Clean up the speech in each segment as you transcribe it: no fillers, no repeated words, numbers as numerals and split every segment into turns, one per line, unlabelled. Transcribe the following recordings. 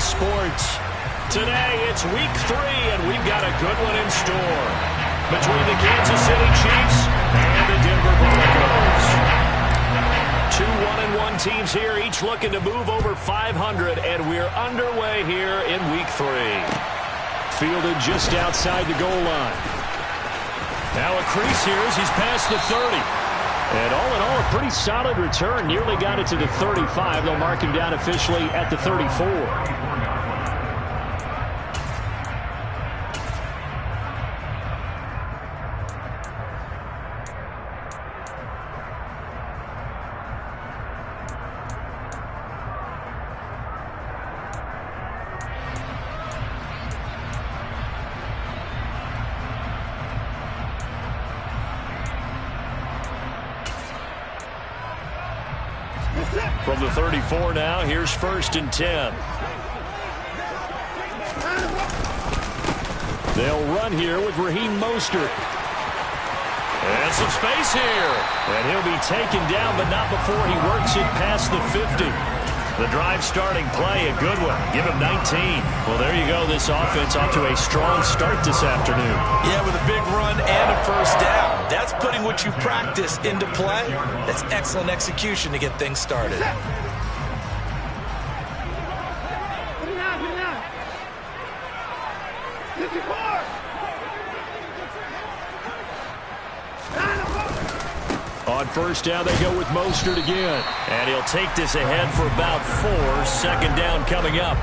Sports. Today, it's week 3, and we've got a good one in store between the Kansas City Chiefs and the Denver Broncos. 2 1-1 teams here, each looking to move over 500, and we're underway here in week 3. Fielded just outside the goal line. Now a crease here as he's past the 30. And all in all, a pretty solid return. Nearly got it to the 35. They'll mark him down officially at the 34. From the 34 now, here's 1st and 10. They'll run here with Raheem Mostert. And some space here. And he'll be taken down, but not before he works it past the 50. The drive starting play, a good one. Give him 19. Well, there you go. This offense off to a strong start this afternoon.
Yeah, with a big run and a first down. That's putting what you practice into play. That's excellent execution to get things started.
On first down, they go with Mostert again. And he'll take this ahead for about 4. 2nd down coming up.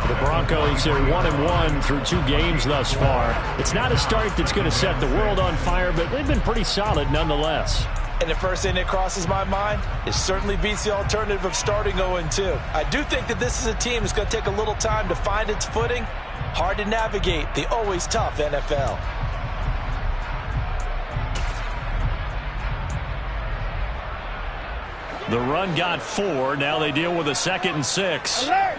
The Broncos are 1-1 through 2 games thus far. It's not a start that's going to set the world on fire, but they've been pretty solid nonetheless.
And the first thing that crosses my mind is certainly beats the alternative of starting 0-2. I do think that this is a team that's going to take a little time to find its footing. Hard to navigate the always tough NFL.
The run got 4. Now they deal with a 2nd and 6.
Alert!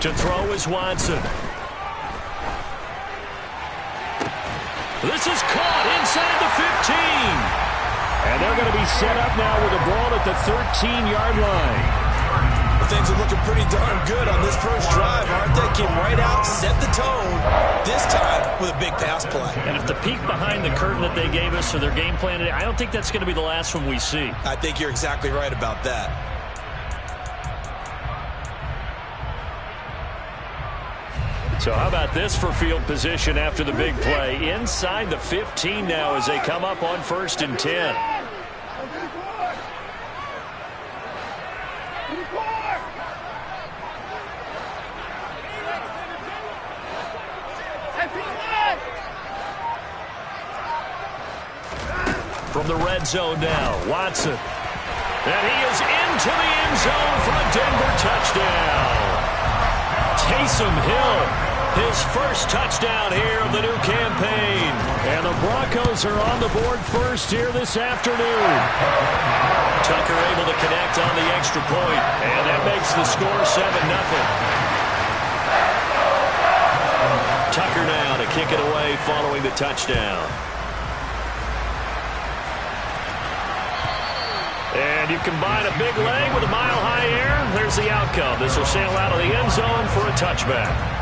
To throw is Watson. This is caught inside the 15. And they're going to be set up now with a ball at the 13-yard line.
Things are looking pretty darn good on this first drive, aren't they? Came right out, set the tone, this time with a big pass play.
And if the peek behind the curtain that they gave us or their game plan today, I don't think that's going to be the last one we see.
I think you're exactly right about that.
So how about this for field position after the big play? Inside the 15 now as they come up on 1st and 10. From the red zone now, Watson. And he is into the end zone for a Denver touchdown. Taysom Hill, his first touchdown here of the new campaign. And the Broncos are on the board first here this afternoon. Tucker able to connect on the extra point, and that makes the score 7-0. Tucker now to kick it away following the touchdown. And you combine a big leg with a mile-high air, there's the outcome. This will sail out of the end zone for a touchback.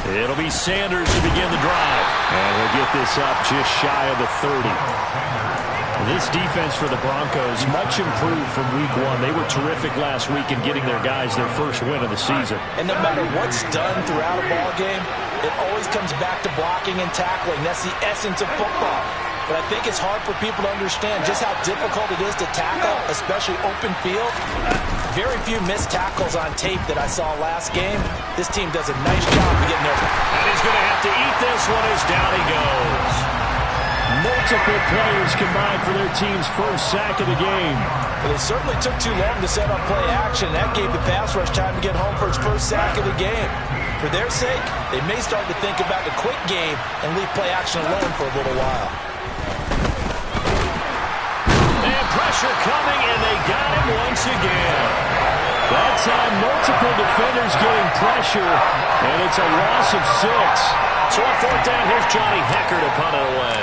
It'll be Sanders to begin the drive. And he'll get this up just shy of the 30. This defense for the Broncos, much improved from week 1. They were terrific last week in getting their guys their first win of the season.
And no matter what's done throughout a ball game, it always comes back to blocking and tackling. That's the essence of football. But I think it's hard for people to understand just how difficult it is to tackle, especially open field. Very few missed tackles on tape that I saw last game. This team does a nice job of getting there.
And he's going to have to eat this one is down he goes.
Multiple players combined for their team's first sack of the game.
But it certainly took too long to set up play action. That gave the pass rush time to get home for its first sack of the game. For their sake, they may start to think about the quick game and leave play action alone for a little while.
And pressure coming, and they got him once again.
That time, multiple defenders getting pressure, and it's a loss of 6.
So on fourth down, here's Johnny Hekker to punt it away.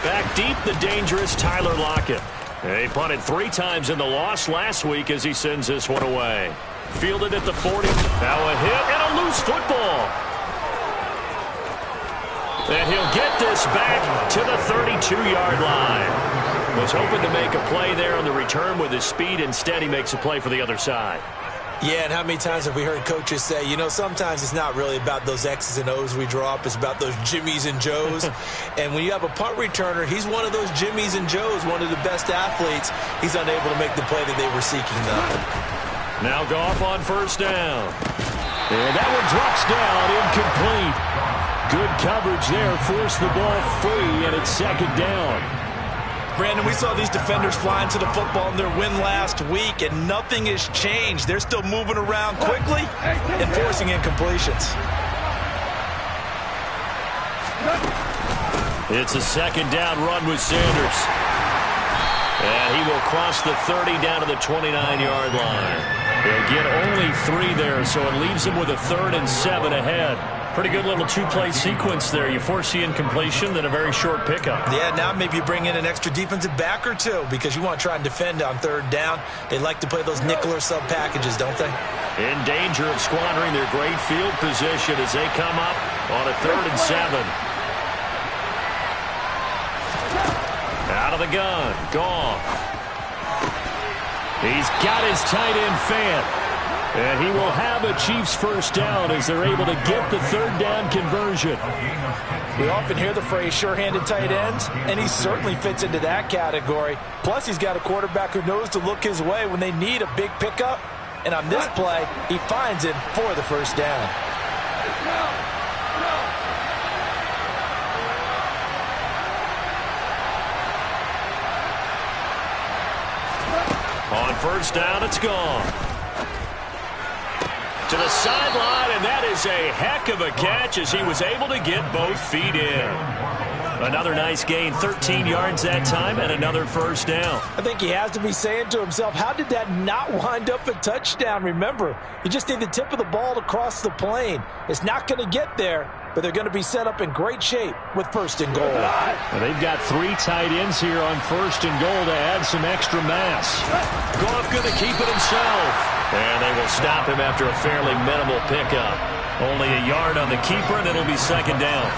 Back deep, the dangerous Tyler Lockett. He punted 3 times in the loss last week as he sends this one away. Fielded at the 40. Now a hit and a loose football. And he'll get this back to the 32-yard line. Was hoping to make a play there on the return with his speed. Instead, he makes a play for the other side.
Yeah, and how many times have we heard coaches say, you know, sometimes it's not really about those X's and O's we draw up. It's about those Jimmies and Joes. And when you have a punt returner, he's one of those Jimmies and Joes, one of the best athletes. He's unable to make the play that they were seeking, though.
Now Goff on first down.
And that one drops down, incomplete. Good coverage there, forced the ball free, and it's second down.
Brandon, we saw these defenders flying to the football in their win last week, and nothing has changed. They're still moving around quickly and forcing incompletions.
It's a second down run with Sanders. And he will cross the 30 down to the 29-yard line. He'll get only 3 there, so it leaves him with a 3rd and 7 ahead. Pretty good little 2-play sequence there. You force the incompletion, then a very short pickup.
Yeah, now maybe you bring in an extra defensive back or 2 because you want to try and defend on 3rd down. They like to play those nickel or sub packages, don't they?
In danger of squandering their great field position as they come up on a 3rd and 7. Out of the gun, Goff. He's got his tight end fan. And he will have a Chiefs first down as they're able to get the 3rd down conversion.
We often hear the phrase sure-handed tight ends, and he certainly fits into that category. Plus, he's got a quarterback who knows to look his way when they need a big pickup. And on this play, he finds it for the first down.
On first down, it's gone. To the sideline, and that is a heck of a catch as he was able to get both feet in. Another nice gain, 13 yards that time, and another first down.
I think he has to be saying to himself, how did that not wind up a touchdown? Remember, you just need the tip of the ball to cross the plane. It's not going to get there, but they're going to be set up in great shape with 1st and goal.
Well, they've got 3 tight ends here on 1st and goal to add some extra mass.
Goff going to keep it himself. And they will stop him after a fairly minimal pickup. Only a yard on the keeper, and it'll be second down.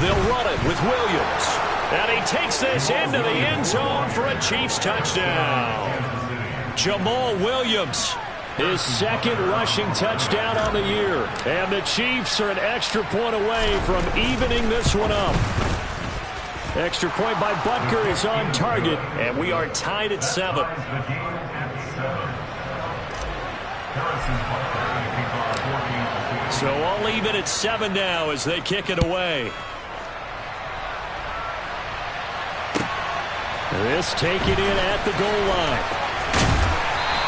They'll run it with Williams. And he takes this into the end zone for a Chiefs touchdown.
Jamal Williams, his 2nd rushing touchdown on the year. And the Chiefs are an extra point away from evening this one up. Extra point by Butker is on target.
And we are tied at 7. So I'll leave it at 7 now as they kick it away.
This taken in at the goal line.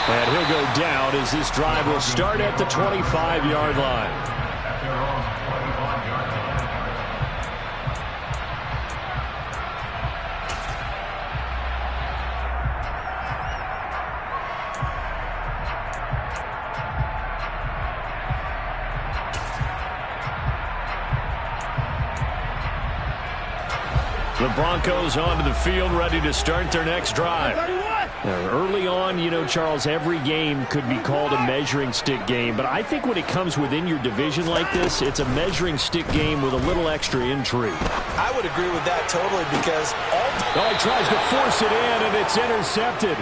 And he'll go down as this drive will start at the 25-yard line.
The Broncos onto the field, ready to start their next drive.
Early on, you know, Charles, every game could be called a measuring stick game. But I think when it comes within your division like this, it's a measuring stick game with a little extra intrigue.
I would agree with that totally because
he tries to force it in, and it's intercepted.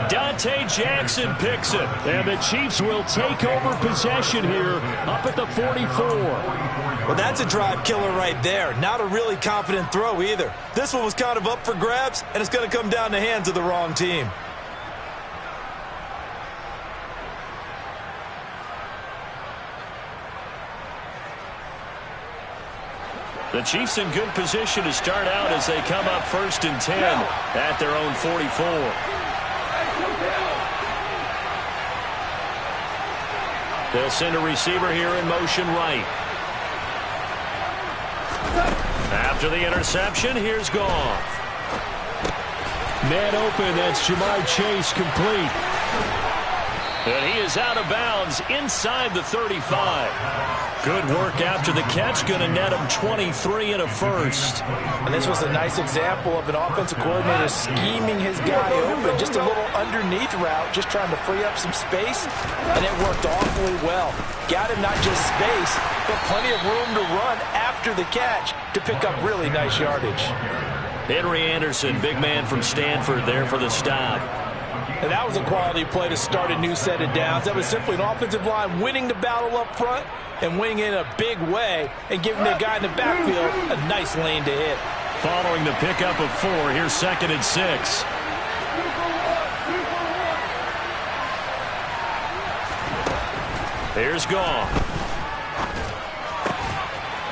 Dante Jackson picks it.
And the Chiefs will take over possession here up at the 44.
Well, that's a drive killer right there. Not a really confident throw either. This one was kind of up for grabs, and it's going to come down the hands of the wrong team.
The Chiefs in good position to start out as they come up 1st and 10 at their own 44. They'll send a receiver here in motion right. After the interception, here's Goff. Man open, that's Ja'Marr Chase, complete. And he is out of bounds inside the 35. Good work after the catch, going to net him 23 and a first.
And this was a nice example of an offensive coordinator scheming his guy open. Just a little underneath route, just trying to free up some space, and it worked awfully well. Got him not just space, but plenty of room to run after the catch to pick up really nice yardage.
Henry Anderson, big man from Stanford, there for the stop.
And that was a quality play to start a new set of downs. That was simply an offensive line winning the battle up front and winning in a big way and giving the guy in the backfield a nice lane to hit.
Following the pickup of 4, here's 2nd and 6. Here's Goff.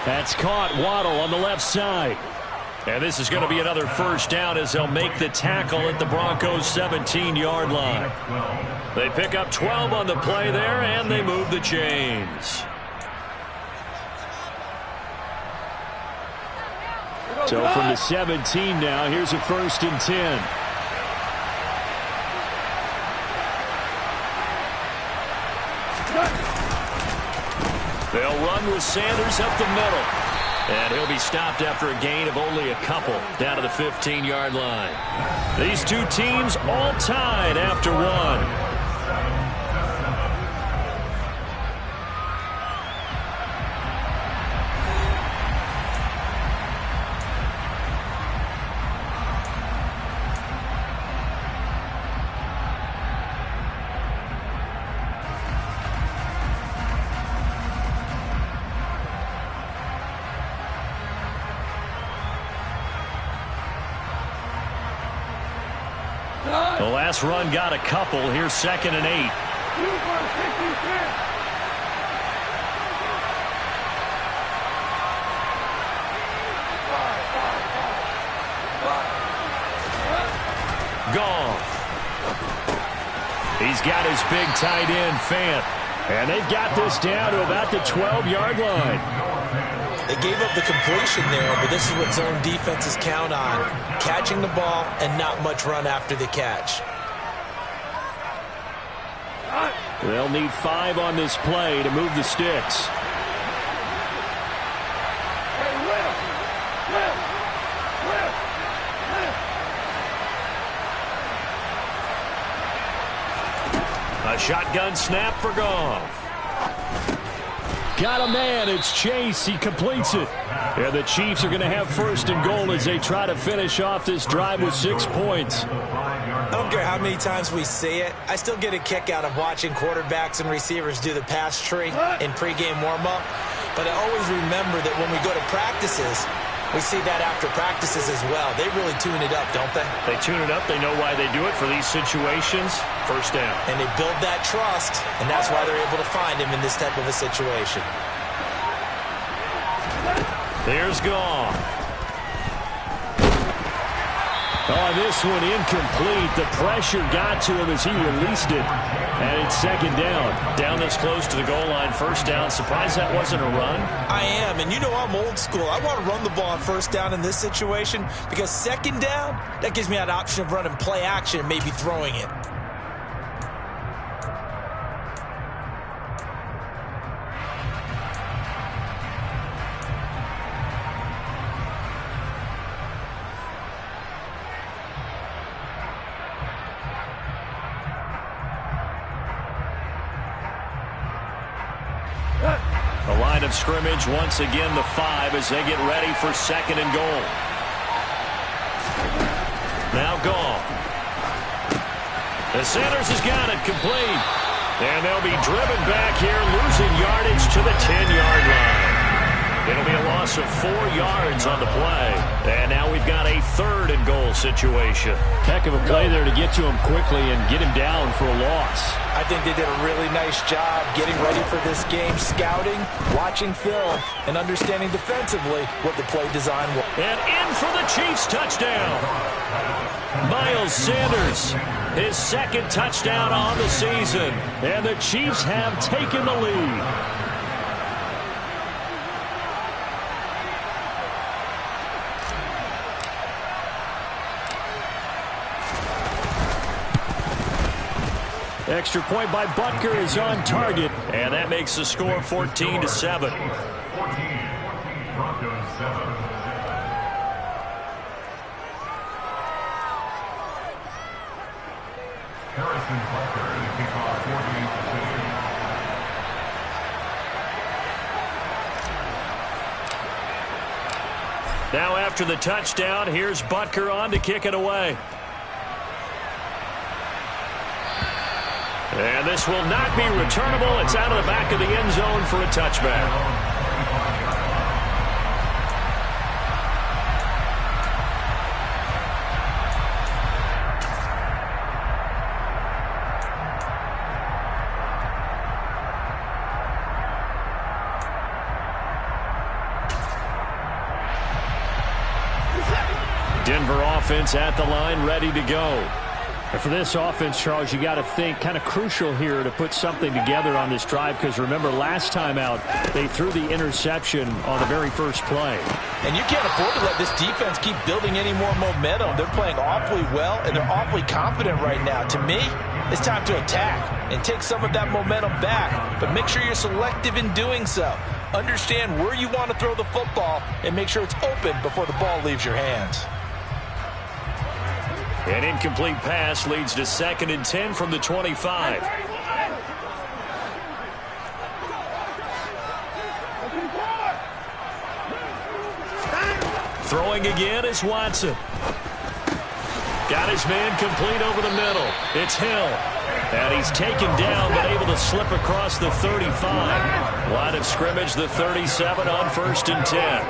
That's caught. Waddle on the left side. And this is going to be another first down as they'll make the tackle at the Broncos' 17-yard line. They pick up 12 on the play there, and they move the chains. So from the 17 now, here's a 1st and 10. They'll run with Sanders up the middle. And he'll be stopped after a gain of only a couple down to the 15-yard line. These two teams all tied after 1. The last run got a couple. Here's 2nd and 8. Goff. He's got his big tight end, Fant. And they've got this down to about the 12-yard line.
They gave up the completion there, but this is what zone defenses count on. Catching the ball and not much run after the catch.
They'll need 5 on this play to move the sticks. A shotgun snap for Goff. Got a man. It's Chase. He completes it. And the Chiefs are going to have 1st and goal as they try to finish off this drive with 6 points.
I don't care how many times we see it. I still get a kick out of watching quarterbacks and receivers do the pass tree in pregame warm-up. But I always remember that when we go to practices, we see that after practices as well. They really tune it up, don't they?
They tune it up. They know why they do it for these situations. 1st down.
And they build that trust, and that's why they're able to find him in this type of a situation.
There's Goff. Oh, this one incomplete. The pressure got to him as he released it. And it's 2nd down. Down this close to the goal line. 1st down. Surprised that wasn't a run?
I am, and you know I'm old school. I want to run the ball on 1st down in this situation because 2nd down, that gives me an option of running play action and maybe throwing it.
The line of scrimmage, once again, the 5 as they get ready for 2nd and goal. Now Goff. The Sanders has got it complete. And they'll be driven back here, losing yardage to the 10-yard line.
It'll be a loss of 4 yards on the play. And now we've got a 3rd and goal situation.
Heck of a play there to get to him quickly and get him down for a loss.
I think they did a really nice job getting ready for this game, scouting, watching film, and understanding defensively what the play design was.
And in for the Chiefs touchdown. Miles Sanders, his 2nd touchdown on the season.
And the Chiefs have taken the lead. Extra point by Butker is on target.
And that makes the score 14-7.
14, Broncos 7. Harrison Butker, the kickoff, 48-6.
Now after the touchdown, here's Butker on to kick it away. And this will not be returnable. It's out of the back of the end zone for a touchback. Denver offense at the line, ready to go.
And for this offense, Charles, you got to think kind of crucial here to put something together on this drive, because remember last time out they threw the interception on the very first play.
And you can't afford to let this defense keep building any more momentum. They're playing awfully well, and they're awfully confident right now. To me, it's time to attack and take some of that momentum back, but make sure you're selective in doing so. Understand where you want to throw the football and make sure it's open before the ball leaves your hands.
An incomplete pass leads to 2nd and 10 from the 25. Throwing again is Watson. Got his man complete over the middle. It's Hill. And he's taken down, but able to slip across the 35. Line of scrimmage, the 37 on 1st and 10.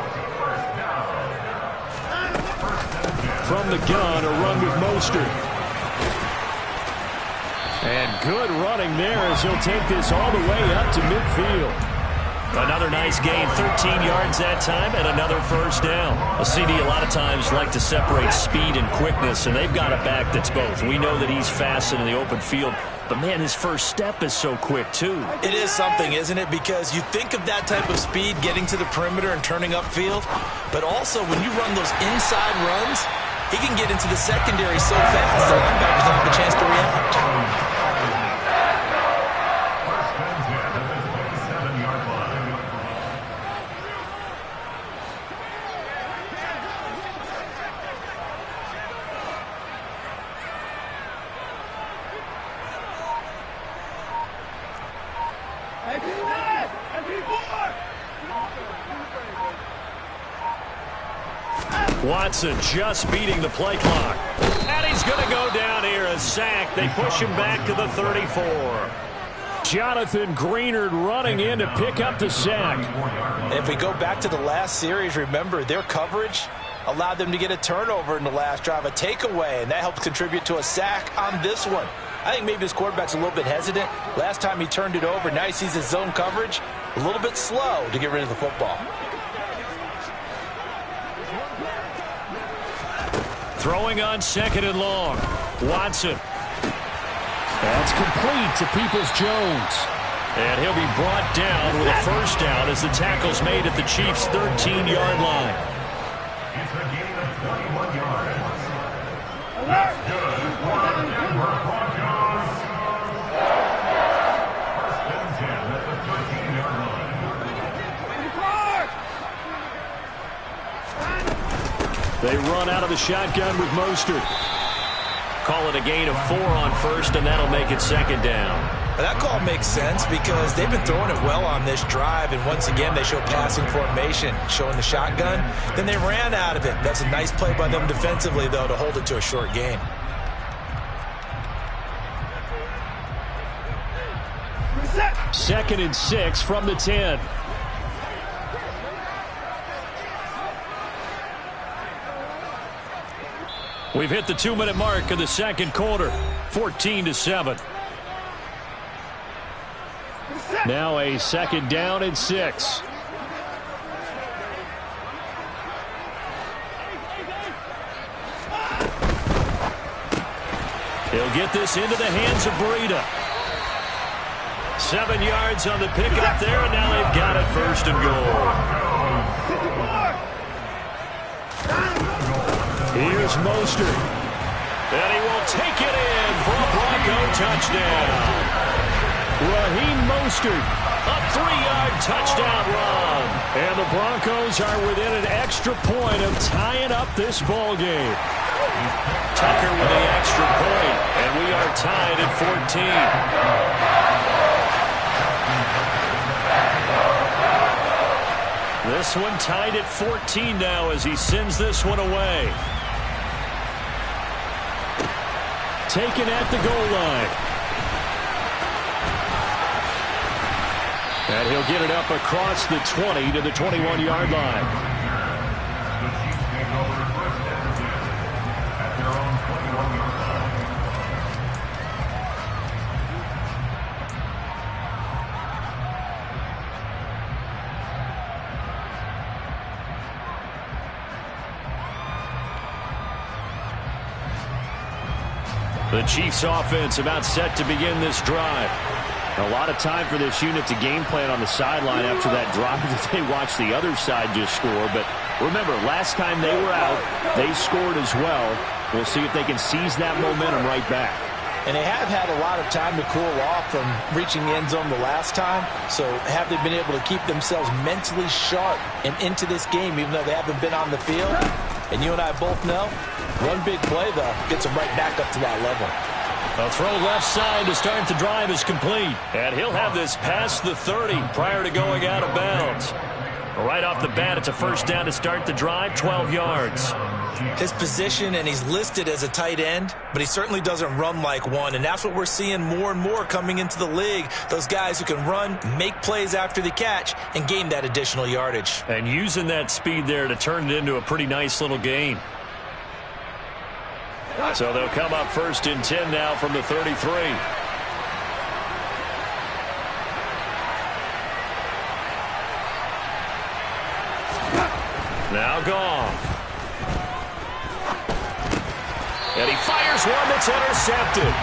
From the gun, a run with Mostert.
And good running there as he'll take this all the way up to midfield.
Another nice gain, 13 yards that time, and another 1st down. A CD a lot of times like to separate speed and quickness, and they've got a back that's both. We know that he's fast in the open field, but man, his first step is so quick too.
It is something, isn't it? Because you think of that type of speed getting to the perimeter and turning upfield, but also when you run those inside runs, he can get into the secondary so fast the linebackers don't have a chance to react.
Watson just beating the play clock. And he's going to go down here, a sack. They push him back to the 34.
Jonathan Greenard running in to pick up the sack.
And if we go back to the last series, remember their coverage allowed them to get a turnover in the last drive, a takeaway, and that helped contribute to a sack on this one. I think maybe this quarterback's a little bit hesitant. Last time he turned it over, now he sees his zone coverage a little bit slow to get rid of the football.
Throwing on 2nd and long. Watson.
That's complete to Peoples-Jones.
And he'll be brought down with a 1st down as the tackle's made at the Chiefs' 13-yard line.
It's a gain of 21 yards. That's good for the Denver Broncos. 1st and 10 at the 13-yard line.
They run out of the shotgun with Mostert.
Call it a gain of 4 on 1st, and that'll make it 2nd down.
That call makes sense because they've been throwing it well on this drive, and once again they show passing formation, showing the shotgun. Then they ran out of it. That's a nice play by them defensively, though, to hold it to a short gain.
Second and 6 from the 10. We've hit the 2-minute mark of the second quarter, 14-7. Now a second down and 6. He'll get this into the hands of Breida. 7 yards on the pickup there, and now they've got it first and goal. Here's Mostert. And he will take it in for a Bronco touchdown. Raheem Mostert, a 3-yard touchdown run. And the Broncos are within an extra point of tying up this ball game. Tucker with the extra point, and we are tied at 14. This one tied at 14 now as he sends this one away. Taken at the goal line. And he'll get it up across the 20 to the 21-yard line. The Chiefs offense about set to begin this drive. A lot of time for this unit to game plan on the sideline after that drive that they watched the other side just score. But remember, last time they were out, they scored as well. We'll see if they can seize that momentum right back.
And they have had a lot of time to cool off from reaching the end zone the last time. So have they been able to keep themselves mentally sharp and into this game even though they haven't been on the field? And you and I both know, one big play, though, gets them right back up to that level.
A throw left side to start the drive is complete. And he'll have this past the 30 prior to going out of bounds. Right off the bat, it's a first down to start the drive, 12 yards.
His position, and he's listed as a tight end, but he certainly doesn't run like one. And that's what we're seeing more and more coming into the league. Those guys who can run, make plays after the catch, and gain that additional yardage.
And using that speed there to turn it into a pretty nice little gain. So they'll come up first and 10 now from the 33. Now Goff. And he fires one that's intercepted.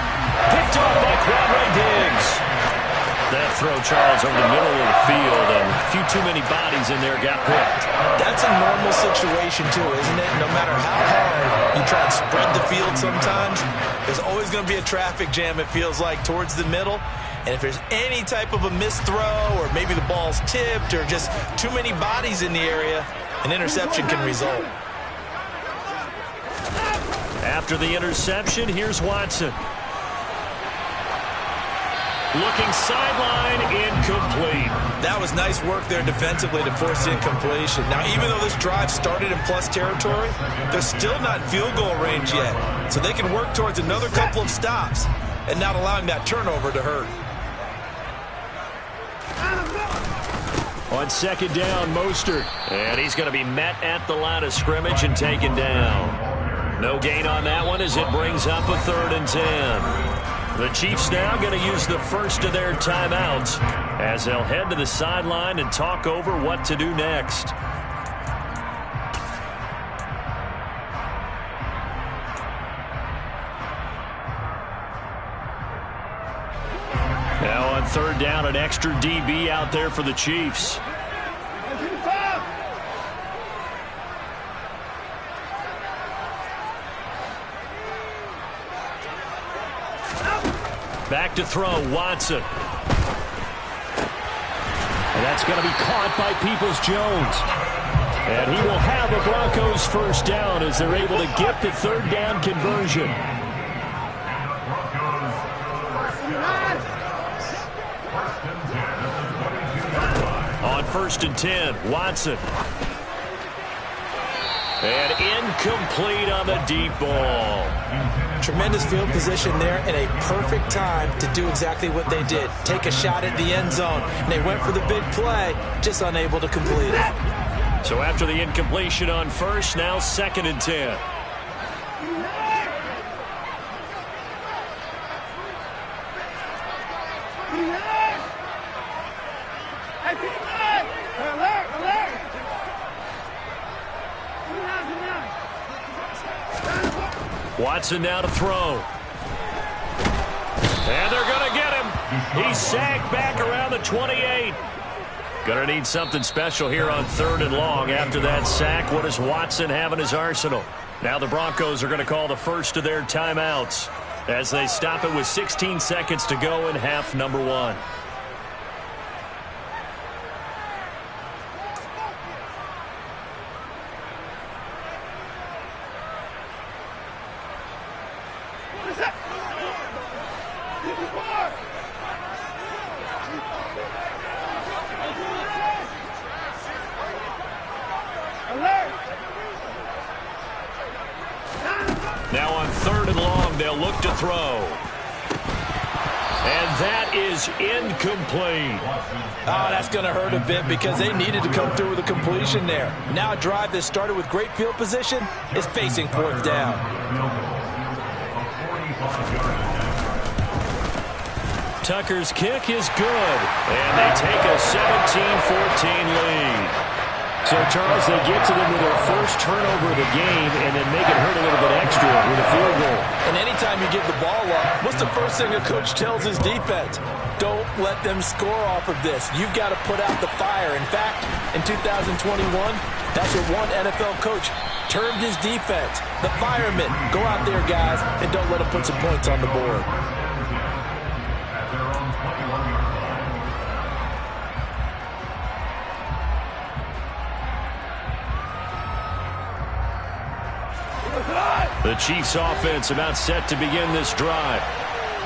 Picked off by Quandre Diggs. That throw, Charles, over the middle of the field, and a few too many bodies in there got picked.
That's a normal situation, too, isn't it? No matter how hard you try and spread the field sometimes, there's always going to be a traffic jam, it feels like, towards the middle. And if there's any type of a missed throw, or maybe the ball's tipped, or just too many bodies in the area, an interception can result.
After the interception, here's Watson. Looking sideline, incomplete.
That was nice work there defensively to force the incompletion. Now, even though this drive started in plus territory, they're still not in field goal range yet. So they can work towards another couple of stops and not allowing that turnover to hurt.
On second down, Mostert. And he's going to be met at the line of scrimmage and taken down. No gain on that one as it brings up a 3rd and 10. The Chiefs now going to use the first of their timeouts as they'll head to the sideline and talk over what to do next. Now on 3rd down, an extra DB out there for the Chiefs. Back to throw, Watson. And that's going to be caught by Peoples-Jones. And he will have a Broncos first down as they're able to get the 3rd down conversion. On 1st and 10, Watson. And incomplete on the deep ball.
Tremendous field position there and a perfect time to do exactly what they did. Take a shot at the end zone. And they went for the big play, just unable to complete it.
So after the incompletion on 1st, now 2nd and 10. Watson now to throw. And they're going to get him. He's sacked back around the 28. Going to need something special here on 3rd and long after that sack. What does Watson have in his arsenal? Now the Broncos are going to call the first of their timeouts as they stop it with 16 seconds to go in half number 1. Now on 3rd and long, they'll look to throw. And that is incomplete.
Oh, that's going to hurt a bit because they needed to come through with a completion there. Now a drive that started with great field position is facing 4th down.
Tucker's kick is good. And they take a 17-14 lead. So, Charles, they get to them with their first turnover of the game and then make it hurt a little bit extra with a field goal.
And anytime you give the ball up, what's the first thing a coach tells his defense? Don't let them score off of this. You've got to put out the fire. In fact, in 2021, that's what one NFL coach termed his defense. The firemen. Go out there, guys, and don't let them put some points on the board.
The Chiefs offense about set to begin this drive.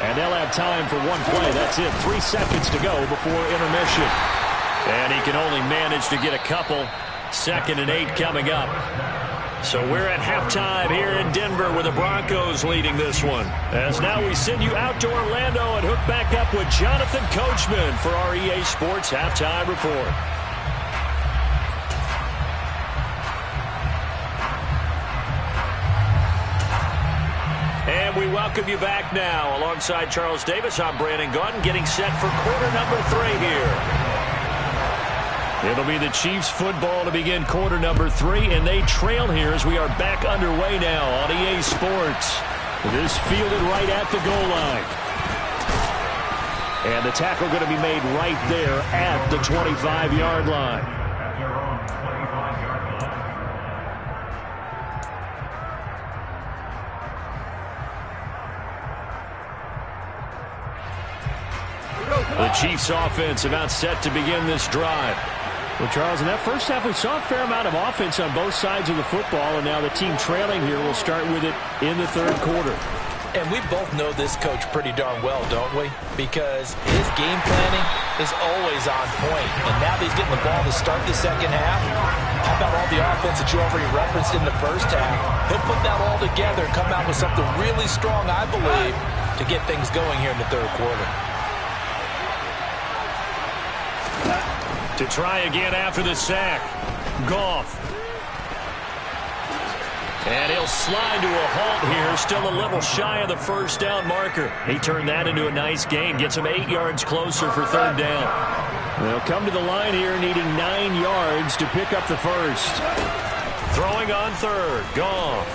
And they'll have time for one play. That's it. 3 seconds to go before intermission. And he can only manage to get a couple. 2nd and 8 coming up. So we're at halftime here in Denver with the Broncos leading this one. As now we send you out to Orlando and hook back up with Jonathan Coachman for our EA Sports Halftime Report. And we welcome you back now. Alongside Charles Davis, I'm Brandon Gaudin, getting set for quarter number 3 here. It'll be the Chiefs football to begin quarter number 3, and they trail here as we are back underway now on EA Sports. This fielded right at the goal line. And the tackle going to be made right there at the 25-yard line. The Chiefs offense about set to begin this drive. Well, Charles, in that first half, we saw a fair amount of offense on both sides of the football, and now the team trailing here will start with it in the 3rd quarter.
And we both know this coach pretty darn well, don't we? Because his game planning is always on point. And now that he's getting the ball to start the 2nd half, how about all the offense that you already referenced in the 1st half? He'll put that all together and come out with something really strong, I believe, to get things going here in the 3rd quarter.
To try again after the sack. Goff. And he'll slide to a halt here. Still a little shy of the 1st down marker. He turned that into a nice gain. Gets him 8 yards closer for 3rd down. They'll come to the line here needing 9 yards to pick up the 1st. Throwing on 3rd. Goff.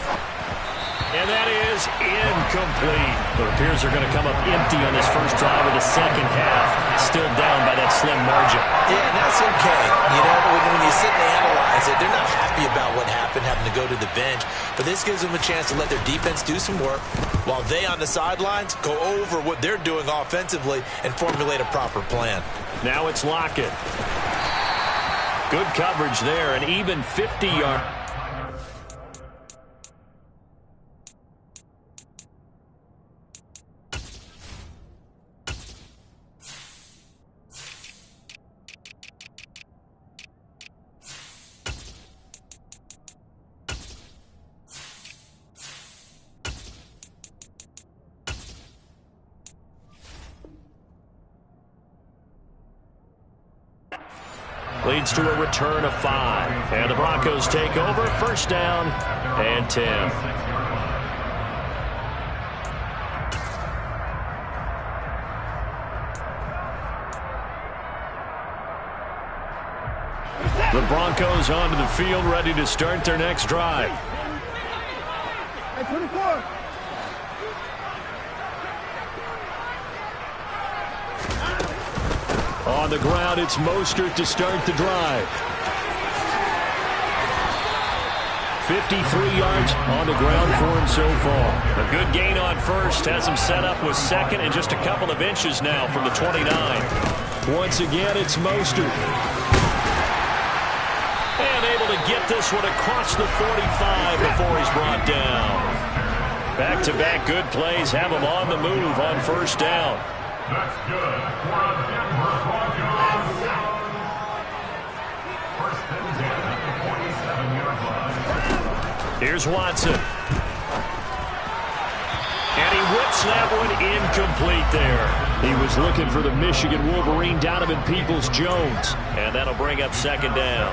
And that is incomplete. It appears they're going to come up empty on this first drive of the 2nd half. Still down by that slim margin.
Yeah, and that's okay. You know, when you sit and analyze it, they're not happy about what happened, having to go to the bench. But this gives them a chance to let their defense do some work while they on the sidelines go over what they're doing offensively and formulate a proper plan.
Now it's Lockett. Good coverage there, an even 50-yard. Leads to a return of 5. And the Broncos take over. 1st down and 10. The Broncos onto the field, ready to start their next drive. On the ground, it's Mostert to start the drive. 53 yards on the ground for him so far. A good gain on first. Has him set up with second and just a couple of inches now from the 29. Once again, it's Mostert. And able to get this one across the 45 before he's brought down. Back-to-back good plays have him on the move on first down.
That's good for a Denver Broncos. First and 10 at the 47-yard line.
Here's Watson. And he whips that one incomplete there. He was looking for the Michigan Wolverine, Donovan Peoples-Jones. And that'll bring up second down.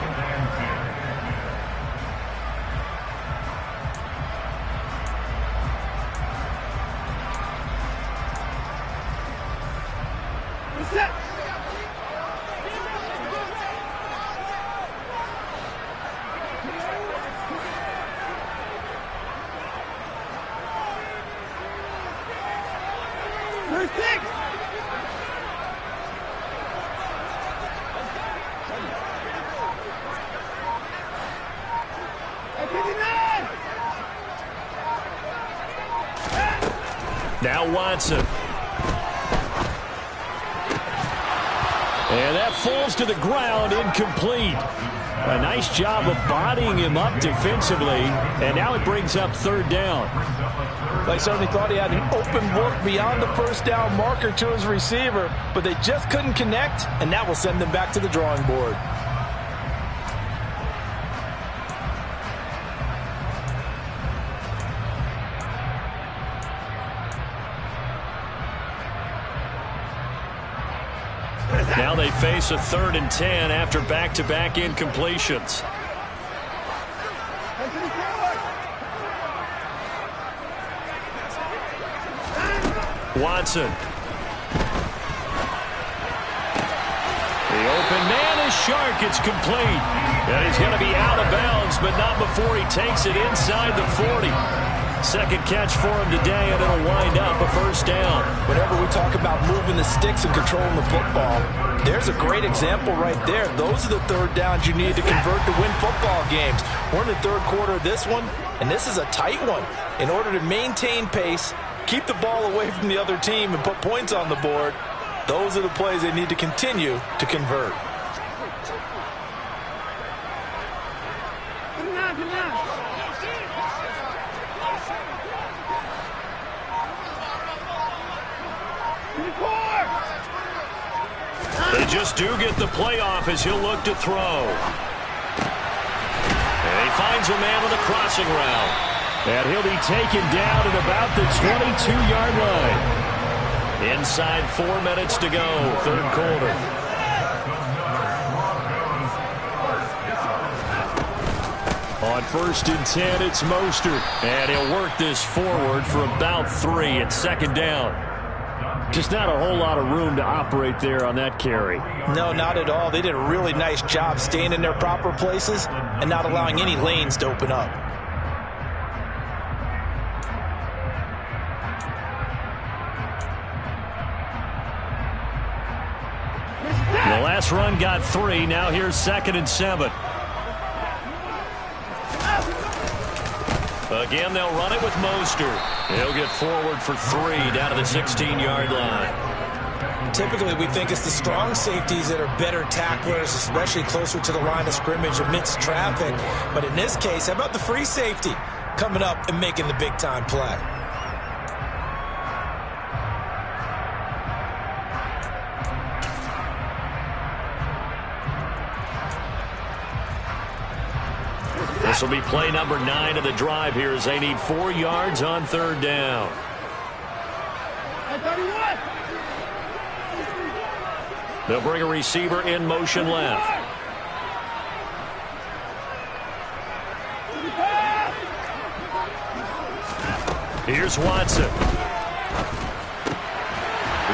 Now Watson. And that falls to the ground, incomplete. A nice job of bodying him up defensively, and now it brings up third down.
They certainly thought he had an open look beyond the first down marker to his receiver, but they just couldn't connect, and that will send them back to the drawing board.
Now they face a 3rd and 10 after back-to-back incompletions. Watson. The open man is Shark. It's complete. And he's going to be out of bounds, but not before he takes it inside the 40. Second catch for him today, and it'll wind up a first down.
Whenever we talk about moving the sticks and controlling the football, there's a great example right there. Those are the third downs you need to convert to win football games. We're in the third quarter of this one, and this is a tight one. In order to maintain pace, keep the ball away from the other team, and put points on the board, those are the plays they need to continue to convert.
They just do get the playoff as he'll look to throw. And he finds a man on the crossing route. And he'll be taken down at about the 22-yard line. Inside 4 minutes to go, third quarter. On 1st and 10, it's Mostert. And he'll work this forward for about 3 at second down. Just not a whole lot of room to operate there on that carry.
No, not at all. They did a really nice job staying in their proper places and not allowing any lanes to open up.
The last run got 3. Now here's 2nd and 7. Again, they'll run it with Mostert. He'll get forward for 3 down to the 16-yard line.
Typically, we think it's the strong safeties that are better tacklers, especially closer to the line of scrimmage amidst traffic. But in this case, how about the free safety coming up and making the big-time play?
This will be play number 9 of the drive here as they need 4 yards on third down. They'll bring a receiver in motion left. Here's Watson.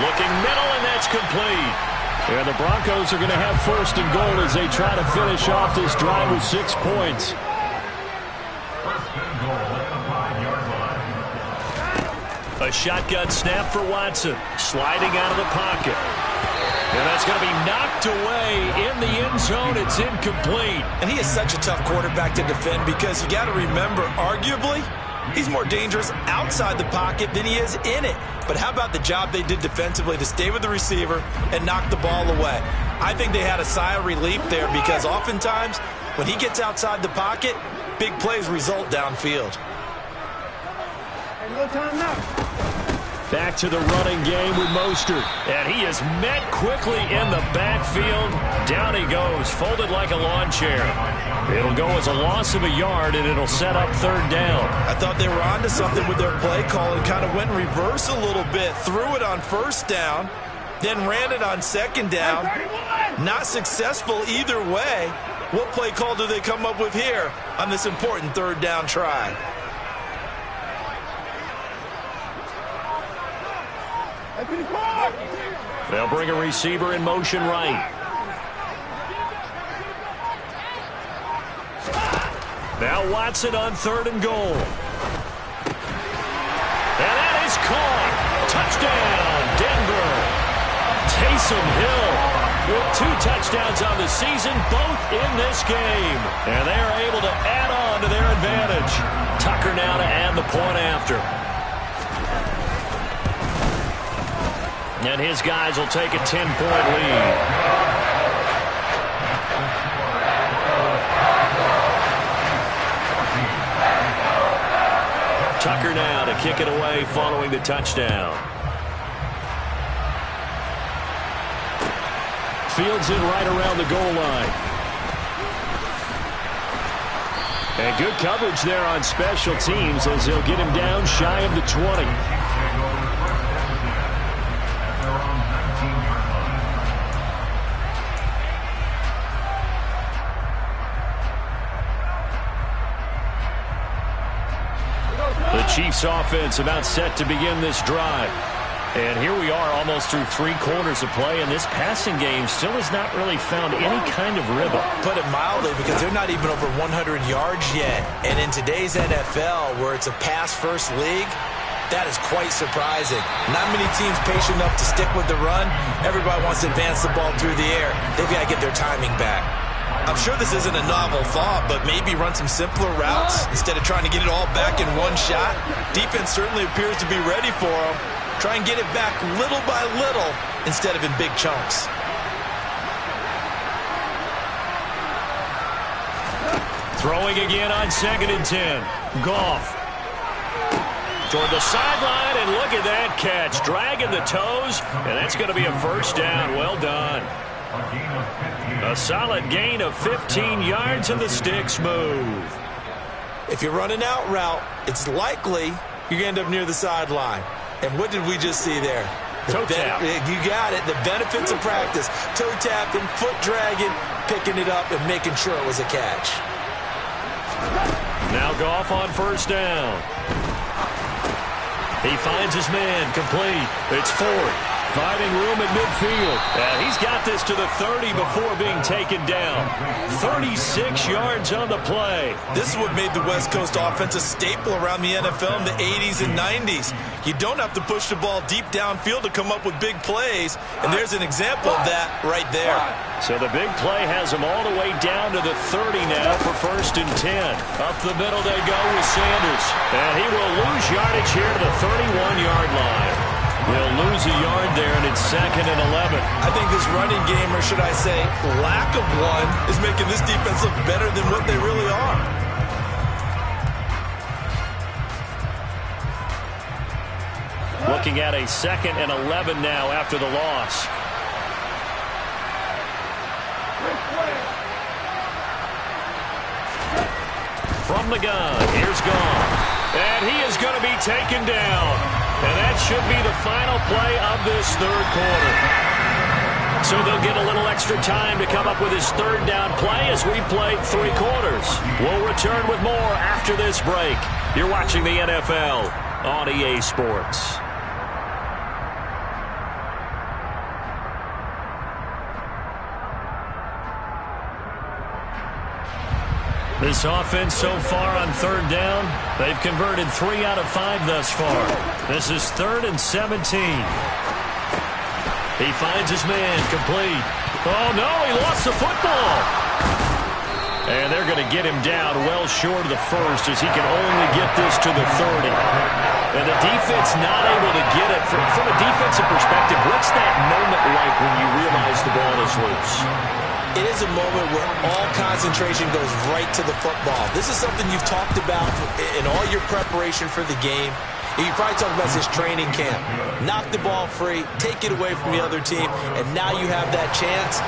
Looking middle, and that's complete. And the Broncos are going to have first and goal as they try to finish off this drive with 6 points.
First and goal at the 5-yard line.
A shotgun snap for Watson, sliding out of the pocket. And that's going to be knocked away in the end zone. It's incomplete.
And he is such a tough quarterback to defend because you got to remember, arguably, he's more dangerous outside the pocket than he is in it. But how about the job they did defensively to stay with the receiver and knock the ball away? I think they had a sigh of relief there because oftentimes when he gets outside the pocket, big plays result downfield.
Back to the running game with Mostert. And he is met quickly in the backfield. Down he goes, folded like a lawn chair. It'll go as a loss of a yard, and it'll set up third down.
I thought they were onto something with their play call and kind of went in reverse a little bit. Threw it on first down, then ran it on second down. Not successful either way. What play call do they come up with here on this important third down try?
They'll bring a receiver in motion right. Now Watson on third and goal. And that is caught. Touchdown, Denver. Taysom Hill with 2 touchdowns on the season, both in this game. And they are able to add on to their advantage. Tucker now to add the point after. And his guys will take a 10-point lead. Tucker now to kick it away following the touchdown. Fields in right around the goal line. And good coverage there on special teams as they'll get him down shy of the 20. Chiefs offense about set to begin this drive. And here we are almost through 3 quarters of play, and this passing game still has not really found any kind of rhythm.
Put it mildly, because they're not even over 100 yards yet. And in today's NFL, where it's a pass-first league, that is quite surprising. Not many teams patient enough to stick with the run. Everybody wants to advance the ball through the air. They've got to get their timing back. I'm sure this isn't a novel thought, but maybe run some simpler routes instead of trying to get it all back in one shot. Defense certainly appears to be ready for them. Try and get it back little by little instead of in big chunks.
Throwing again on 2nd and 10. Goff. Toward the sideline, and look at that catch. Dragging the toes, and that's going to be a first down. Well done. A solid gain of 15 yards, and the sticks move.
If you're running out route, it's likely you're going to end up near the sideline. And what did we just see there?
Toe tap.
You got it. The benefits of practice. Toe tapping, foot dragging, picking it up, and making sure it was a catch.
Now Goff on first down. He finds his man, complete. It's Ford. Finding room at midfield. And he's got this to the 30 before being taken down. 36 yards on the play.
This is what made the West Coast offense a staple around the NFL in the 80s and 90s. You don't have to push the ball deep downfield to come up with big plays, and there's an example of that right there.
So the big play has them all the way down to the 30 now for first and 10. Up the middle they go with Sanders. And he will lose yardage here to the 31-yard line. They'll lose a yard there, and it's 2nd and 11.
I think this running game, or should I say lack of one, is making this defense look better than what they really are.
Looking at a 2nd and 11 now after the loss. From the gun, here's Goff. And he is going to be taken down. And that should be the final play of this third quarter. So they'll get a little extra time to come up with his third down play as we played 3 quarters. We'll return with more after this break. You're watching the NFL on EA Sports. This offense so far on third down, they've converted 3 out of 5 thus far. This is 3rd and 17. He finds his man, complete. Oh, no, he lost the football. And they're going to get him down well short of the first as he can only get this to the 30. And the defense not able to get it. From a defensive perspective, what's that moment like when you realize the ball is loose?
It is a moment where all concentration goes right to the football. This is something you've talked about in all your preparation for the game. You probably talked about this training camp. Knock the ball free, take it away from the other team, and now you have that chance.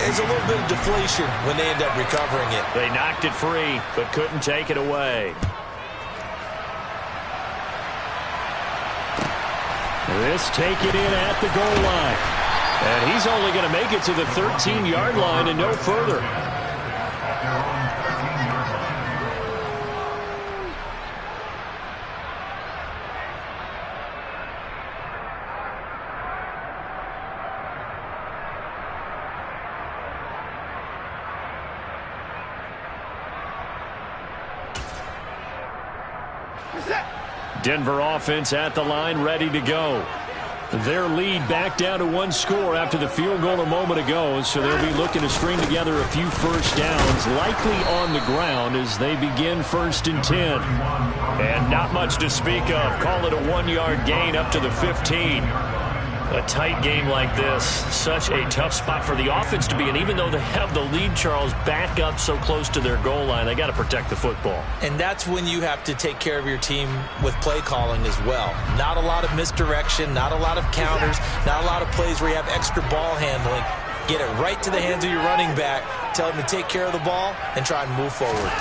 There's a little bit of deflation when they end up recovering it.
They knocked it free, but couldn't take it away. This take it in at the goal line. And he's only going to make it to the 13-yard line and no further. Denver offense at the line, ready to go. Their lead back down to 1 score after the field goal a moment ago, so they'll be looking to string together a few first downs, likely on the ground as they begin 1st and 10. And not much to speak of. Call it a 1-yard gain up to the 15. A tight game like this, such a tough spot for the offense to be in. Even though they have the lead, Charles, back up so close to their goal line, they got to protect the football.
And that's when you have to take care of your team with play calling as well. Not a lot of misdirection, not a lot of counters, not a lot of plays where you have extra ball handling. Get it right to the hands of your running back, tell him to take care of the ball, and try and move forward.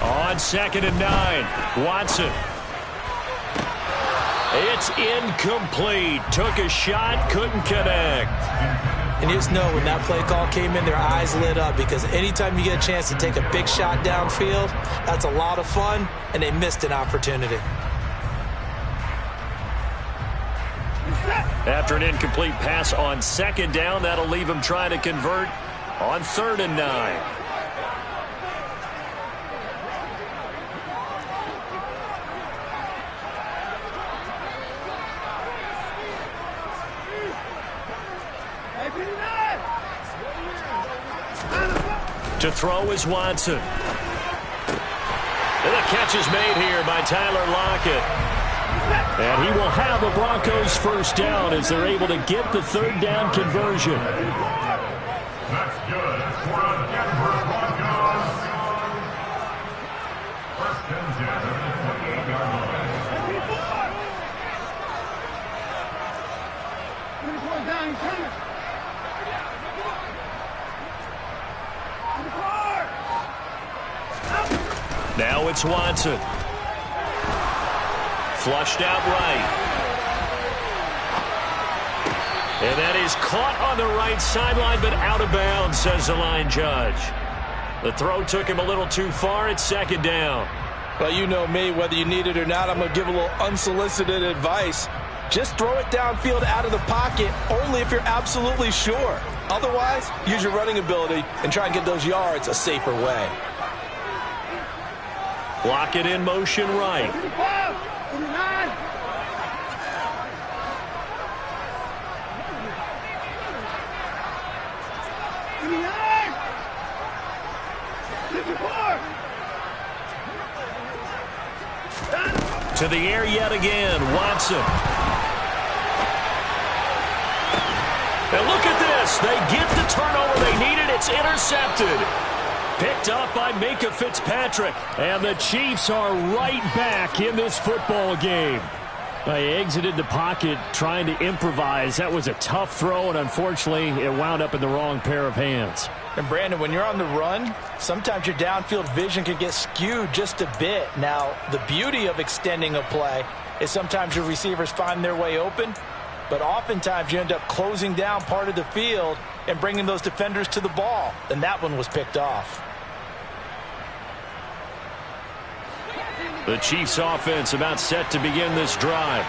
On 2nd and 9, Watson. It's incomplete. Took a shot, couldn't connect.
And you just know when that play call came in, their eyes lit up because anytime you get a chance to take a big shot downfield, that's a lot of fun, and they missed an opportunity.
After an incomplete pass on 2nd down, that'll leave them trying to convert on 3rd and 9. To throw is Watson. And the catch is made here by Tyler Lockett. And he will have the Broncos first down as they're able to get the 3rd down conversion.
That's good for the Denver Broncos. 1st and 10 at the 28-yard line.
Now it's Watson. Flushed out right. And that is caught on the right sideline, but out of bounds, says the line judge. The throw took him a little too far. It's 2nd down.
Well, you know me, whether you need it or not, I'm going to give a little unsolicited advice. Just throw it downfield out of the pocket, only if you're absolutely sure. Otherwise, use your running ability and try and get those yards a safer way.
Lock it in motion right. To the air yet again, Watson. And look at this. They get the turnover they needed. It's intercepted. Picked up by Minkah Fitzpatrick. And the Chiefs are right back in this football game. They exited the pocket trying to improvise. That was a tough throw, and unfortunately, it wound up in the wrong pair of hands.
And, Brandon, when you're on the run, sometimes your downfield vision can get skewed just a bit. Now, the beauty of extending a play is sometimes your receivers find their way open, but oftentimes you end up closing down part of the field and bringing those defenders to the ball. And that one was picked off.
The Chiefs offense about set to begin this drive.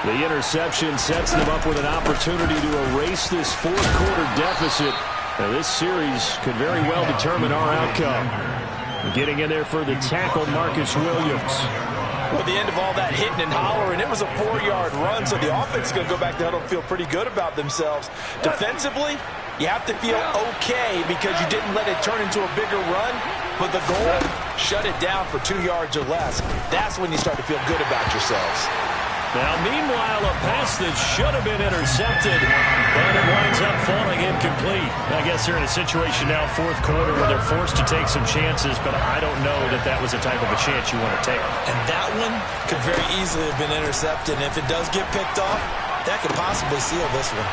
The interception sets them up with an opportunity to erase this fourth quarter deficit. Now, this series could very well determine our outcome. Getting in there for the tackle, Marcus Williams.
Well, at the end of all that hitting and hollering, it was a 4-yard run, so the offense is going to go back to the huddle and feel pretty good about themselves. Defensively, you have to feel okay because you didn't let it turn into a bigger run, but the goal, shut it down for 2 yards or less. That's when you start to feel good about yourselves.
Now, meanwhile, a pass that should have been intercepted, but it winds up falling incomplete. I guess they're in a situation now, fourth quarter, where they're forced to take some chances, but I don't know that that was the type of a chance you want to take.
And that one could very easily have been intercepted. And if it does get picked off, that could possibly seal this one.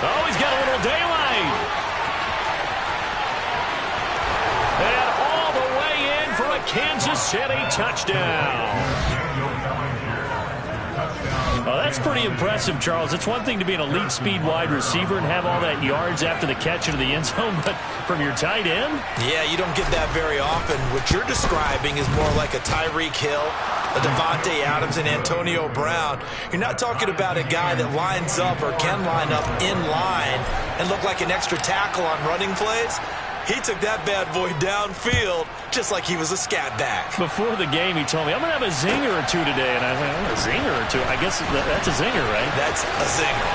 Oh, he's got a little daylight. And all the way in for a Kansas City touchdown. Oh, that's pretty impressive, Charles. It's one thing to be an elite speed wide receiver and have all that yards after the catch into the end zone, but from your tight end?
Yeah, you don't get that very often. What you're describing is more like a Tyreek Hill, a Devontae Adams, and Antonio Brown. You're not talking about a guy that lines up or can line up in line and look like an extra tackle on running plays. He took that bad boy downfield just like he was a scat back.
Before the game, he told me, I'm going to have a zinger or two today. And I thought, a zinger or two? I guess that's a zinger, right?
That's a zinger.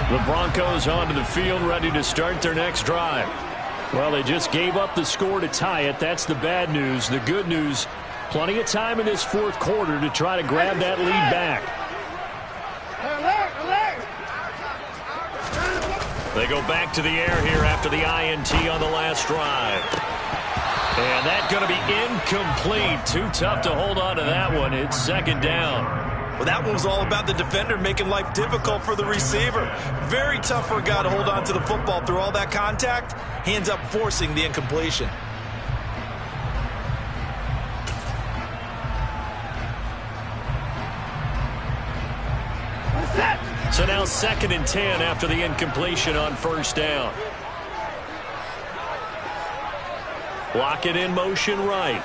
The Broncos onto the field, ready to start their next drive. Well, they just gave up the score to tie it. That's the bad news. The good news, plenty of time in this fourth quarter to try to grab that lead back. They go back to the air here after the INT on the last drive. And that's going to be incomplete. Too tough to hold on to that one. It's second down.
Well, that one was all about the defender making life difficult for the receiver. Very tough for a guy to hold on to the football through all that contact. He ends up forcing the incompletion.
So now 2nd and 10 after the incompletion on first down. Lock it in motion right.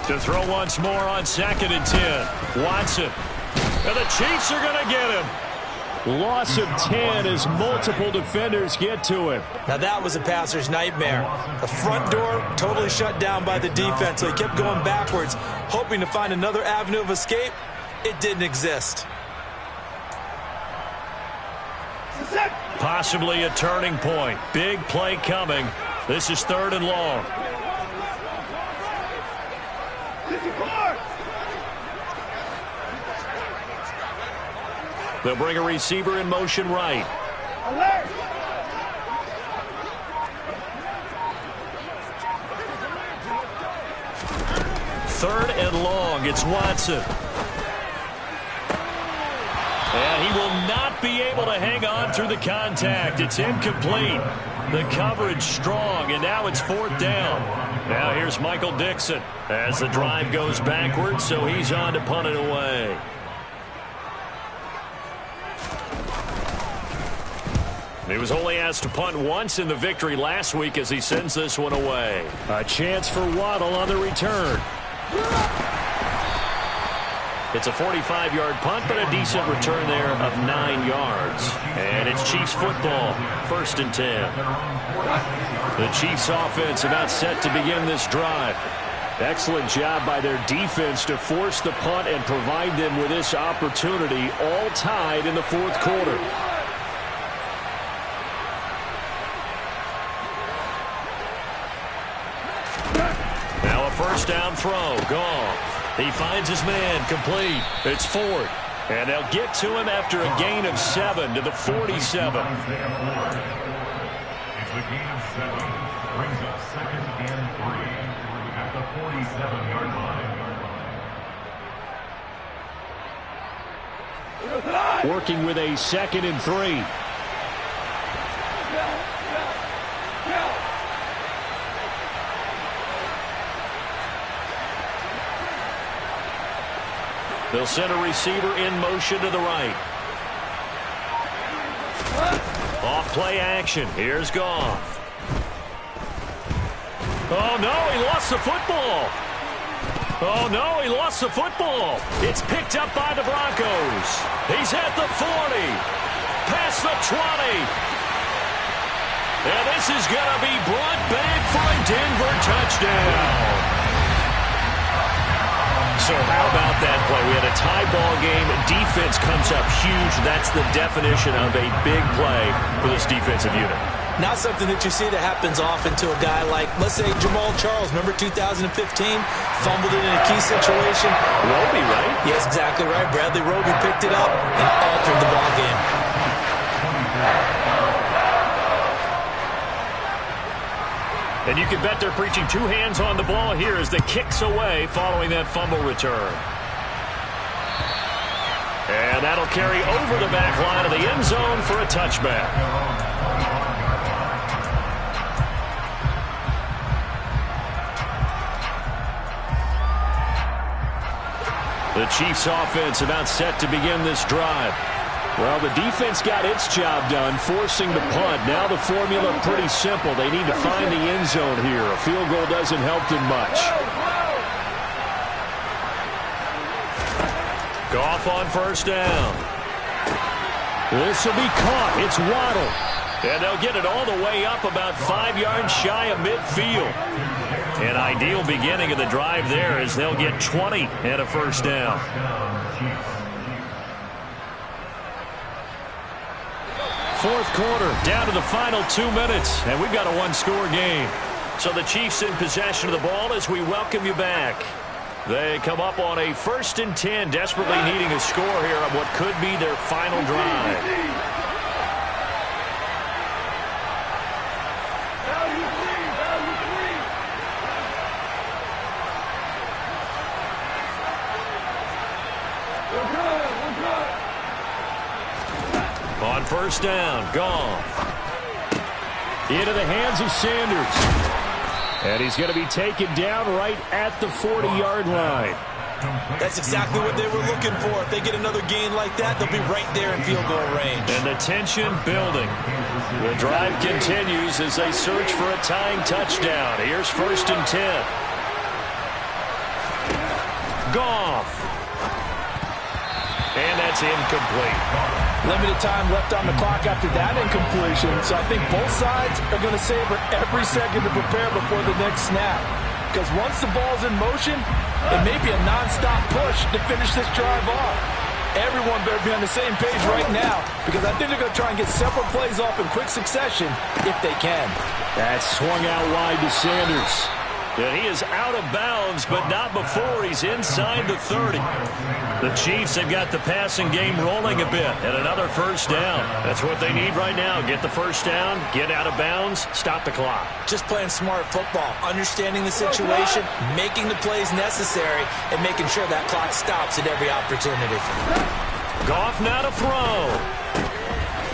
To throw once more on 2nd and 10. Watson. And the Chiefs are going to get him. Loss of 10 as multiple defenders get to him.
Now that was a passer's nightmare. The front door totally shut down by the defense, so he kept going backwards, hoping to find another avenue of escape. It didn't exist.
Possibly a turning point. Big play coming. This is 3rd and long. They'll bring a receiver in motion right.
Alert!
3rd and long. It's Watson. And he will not be able to hang on through the contact. It's incomplete. The coverage strong, and now it's 4th down. Now here's Michael Dixon as the drive goes backwards, so he's on to punt it away. He was only asked to punt once in the victory last week as he sends this one away. A chance for Waddle on the return. It's a 45-yard punt, but a decent return there of 9 yards. And it's Chiefs football, 1st and 10. The Chiefs offense about set to begin this drive. Excellent job by their defense to force the punt and provide them with this opportunity, all tied in the 4th quarter. Now a 1st down throw, gone. He finds his man, complete. It's Ford. And they'll get to him after a gain of 7 to the 47.
It's a gain of 7. Brings up 2nd and 3 at the 47-yard line.
Working with a 2nd and 3. They'll send a receiver in motion to the right. Off play action. Here's Goff. Oh, no, he lost the football. Oh, no, he lost the football. It's picked up by the Broncos. He's at the 40, past the 20. And this is going to be brought back for a Denver touchdown. So how about that play? We had a tie ball game. Defense comes up huge. That's the definition of a big play for this defensive unit.
Not something that you see that happens often to a guy like, let's say, Jamal Charles. Remember 2015? Fumbled it in a key situation.
Roby, right?
Yes, exactly right. Bradley Roby picked it up and altered the ball game.
And you can bet they're preaching two hands on the ball here as the kick's away following that fumble return. And that'll carry over the back line of the end zone for a touchback. The Chiefs offense about set to begin this drive. Well, the defense got its job done, forcing the punt. Now the formula pretty simple. They need to find the end zone here. A field goal doesn't help them much. Goff on first down. This will be caught. It's Waddle. And they'll get it all the way up about 5 yards shy of midfield. An ideal beginning of the drive there as they'll get 20 and a first down. Fourth quarter, down to the final 2 minutes, and we've got a one-score game. So the Chiefs in possession of the ball as we welcome you back. They come up on a 1st and 10, desperately needing a score here on what could be their final drive. On first down, Goff. Into the hands of Sanders. And he's going to be taken down right at the 40-yard line.
That's exactly what they were looking for. If they get another gain like that, they'll be right there in field goal range.
And the tension building. The drive continues as they search for a tying touchdown. Here's 1st and 10. Goff. And that's incomplete.
Limited time left on the clock after that incompletion, so I think both sides are going to savor every second to prepare before the next snap. Because once the ball's in motion, it may be a non-stop push to finish this drive off. Everyone better be on the same page right now, because I think they're going to try and get several plays off in quick succession if they can.
That swung out wide to Sanders. And he is out of bounds, but not before he's inside the 30. The Chiefs have got the passing game rolling a bit, and another first down. That's what they need right now. Get the first down, get out of bounds, stop the clock.
Just playing smart football, understanding the situation, making the plays necessary, and making sure that clock stops at every opportunity.
Goff now to throw.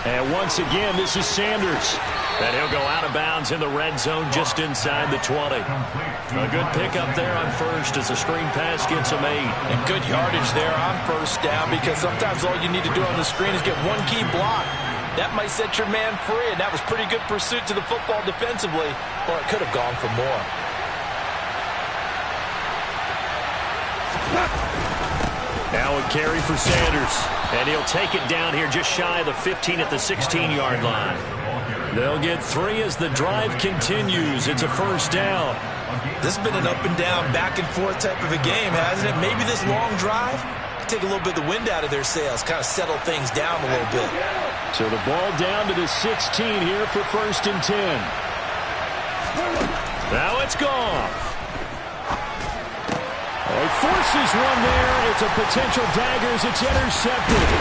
And once again, this is Sanders. And he'll go out of bounds in the red zone just inside the 20. A good pickup there on first as a screen pass gets him 8.
And good yardage there on first down, because sometimes all you need to do on the screen is get one key block. That might set your man free, and that was pretty good pursuit to the football defensively, or it could have gone for more.
Now a carry for Sanders, and he'll take it down here just shy of the 15 at the 16-yard line. They'll get 3 as the drive continues. It's a first down.
This has been an up and down, back and forth type of a game, hasn't it? Maybe this long drive could take a little bit of the wind out of their sails, kind of settle things down a little bit. So the ball down to the 16 here for 1st and 10. Now it's Goff. He forces one there. It's a potential dagger as it's intercepted.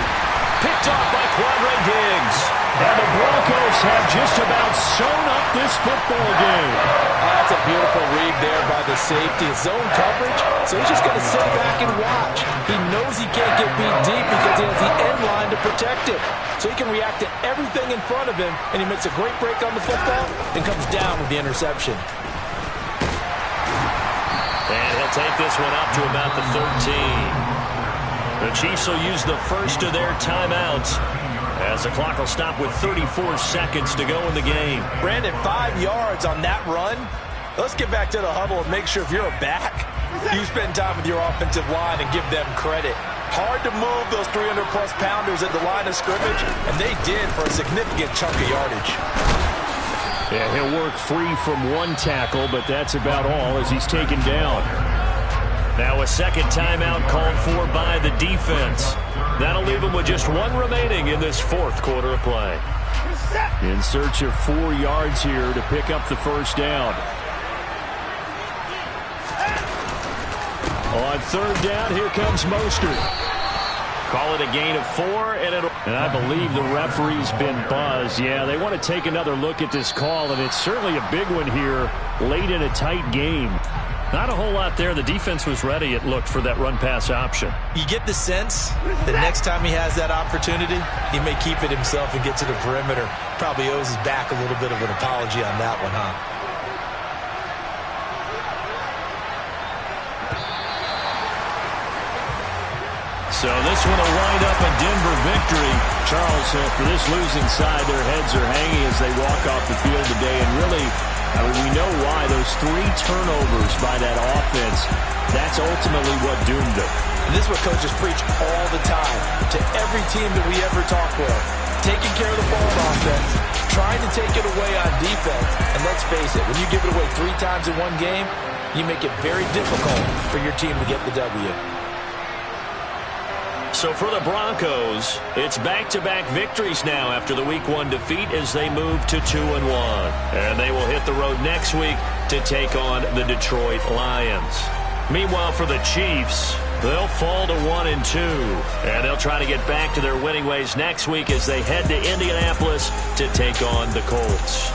Picked off by Quandre Diggs. And the Broncos have just about sewn up this football game. That's a beautiful read there by the safety. Zone coverage, so he's just going to sit back and watch. He knows he can't get beat deep because he has the end line to protect him. So he can react to everything in front of him, and he makes a great break on the football and comes down with the interception. And he'll take this one up to about the 13. The Chiefs will use the first of their timeouts as the clock will stop with 34 seconds to go in the game. Brandon, 5 yards on that run. Let's get back to the huddle and make sure if you're a back, you spend time with your offensive line and give them credit. Hard to move those 300-plus pounders at the line of scrimmage, and they did for a significant chunk of yardage.
Yeah, he'll work free from one tackle, but that's about all as he's taken down. Now a second timeout called for by the defense. That'll leave him with just one remaining in this fourth quarter of play. In search of 4 yards here to pick up the first down. On third down, here comes Mostert. Call it a gain of 4, and I believe the referee's been buzzed. Yeah, they want to take another look at this call, and it's certainly a big one here late in a tight game.
Not a whole lot there. The defense was ready, it looked, for that run-pass option.
You get the sense that next time he has that opportunity, he may keep it himself and get to the perimeter. Probably owes his back a little bit of an apology on that one, huh?
So this one will wind up a Denver victory. Charles, for this losing side, their heads are hanging as they walk off the field today. And really, I mean, we know why. Those 3 turnovers by that offense, that's ultimately what doomed them.
And this is what coaches preach all the time to every team that we ever talk with. Taking care of the ball on offense, trying to take it away on defense. And let's face it, when you give it away 3 times in one game, you make it very difficult for your team to get the W.
So for the Broncos, it's back-to-back victories now after the Week 1 defeat as they move to 2-1. And they will hit the road next week to take on the Detroit Lions. Meanwhile, for the Chiefs, they'll fall to 1-2. And they'll try to get back to their winning ways next week as they head to Indianapolis to take on the Colts.